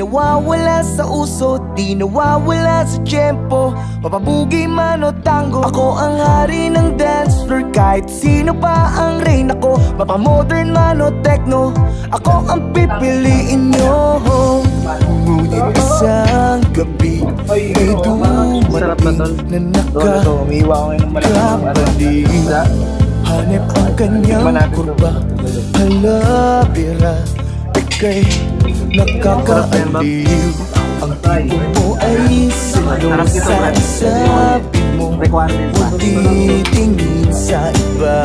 nawawala sa uso, di nawawala sa tiyempo. Mapabugi man o tango, ako ang hari ng dance floor. Kahit sino pa ang reyna ko, mapamodern man o techno, ako ang pipiliin nyo. Ngunit isang gabi ay dumating na nakakapaliw. Hanep ang kanyang kurba, halabira, ika'y nakakaaliw. Ang tipo mo ay sinusa, sabi mo huwag titingin sa iba.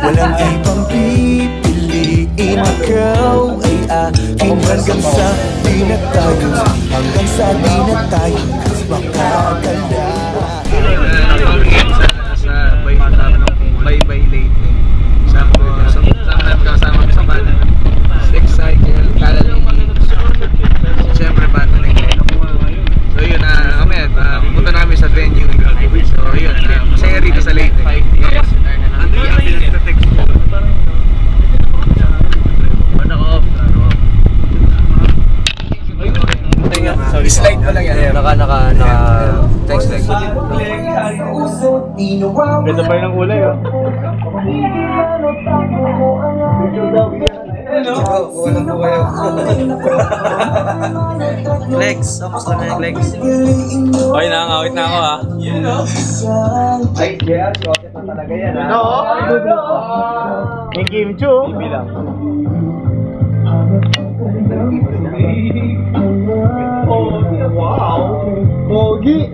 Walang ibang pipiliin, ikaw ay aking hanggang sa di na tayo, hanggang sa di na tayo makakala. Bye-bye late. Sama kasama sa banda. Six cycle, Kalalini. Siyempre banda na yun. So yun, kami, pupunta namin sa venue. So yun, masaya rito sa Leyte. Yes. Slide pa lang yan. Thanks. Ganda pa rin ang kulay, oh. Legs, kamusta na yung legs? Okay, nakangawit na ako, ha. Ay, yeah, shorty pa talaga yan, ha? Oo. May Kim Chu. Hindi lang. Oh, wow! Pogi!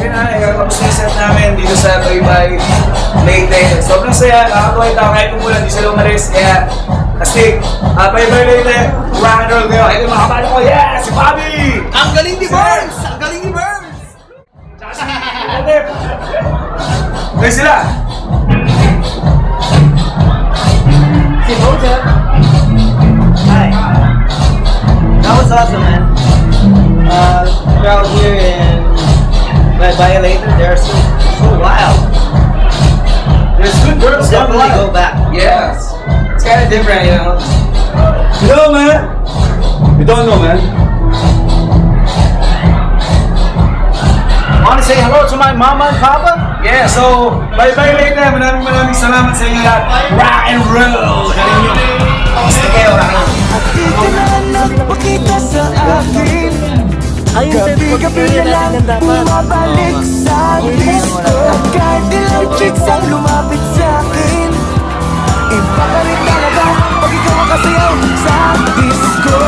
Ayun na, tapos na yung set namin dito sa Bye-bye Leyte. Sobrang saya, nakakatuwa yung tao kahit umulan, di sila umalis. Kaya, kasi, Bye-bye Leyte, rock and roll kayo. Ayun mga kapalo ko, yeah! Si Bobby! Ang galing ni Burns! Ang galing ni Burns! Tsaka si Adep! Kayo sila! Si Moja! Hi! That was awesome, man. Crowd here in Bye-bye Leyte, they're so wild. There's good girls. Definitely go back. Yes. It's kind of different, you know. You know, man? You don't know, man. I want to say hello to my mama and papa. Yeah, so Bye-bye Leyte. Maraming salamat sa inyo lahat. Rock and roll. Gusto kayo, rock and roll. At di ka na nagpakita sa akin. Gabi-gabi na lang bumabalik sa disco. At kahit ilang chicks ang lumapit sa akin, iba ka rin talaga pag ikaw ang kasayaw sa disco.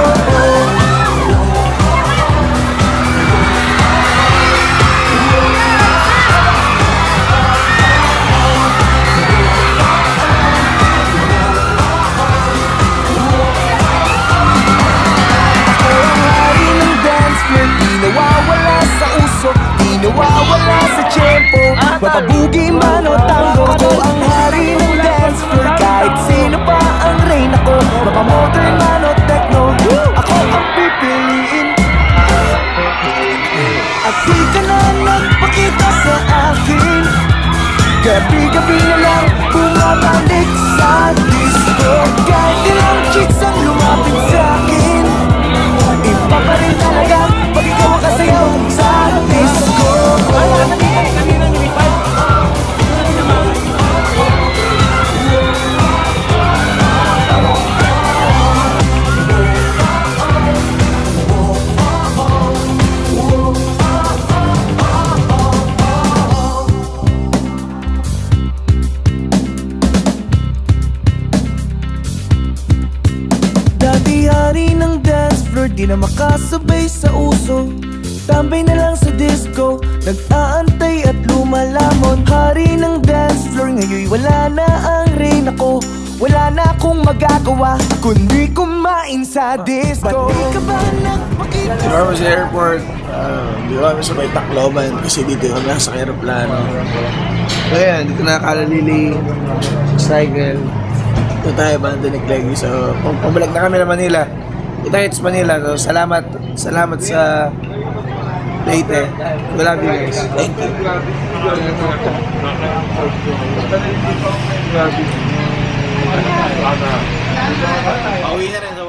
Nawawala sa uso, di nawawala sa tiyempo. Mapabugi man o tango, ako ang hari ng dance floor. Kahit sino pa ang reyna ko, mapamodern man o techno, ako ang pipiliin. At di ka na nagpakita sa akin, gabi-gabi na lang bumabalik sa disco. Kahit ilang chicks ang lumapit sa akin, iba pa rin talaga pag ikaw ang kasayaw sa disco. Dati hari ng dance floor, di na makasabay sa uso. Tambay na lang sa disco, nag-aantay at lumalamon. Hari ng dance floor, ngayon wala na ang reyna ko. Wala na akong magagawa, kundi kumain sa disco. Ba't di ka ba nagpakita? Di ba kami sa airport, di ba kami sa may Tacloban kasi dito kami nasa aeroplano. So yan, dito na Kalalili, cycle. Ito tayo, banda ni Cleggy. So, pabalik na kami na Manila. Ito it's Manila. So, salamat sa Leyte. We love you guys. Thank you. Pauwi na rin.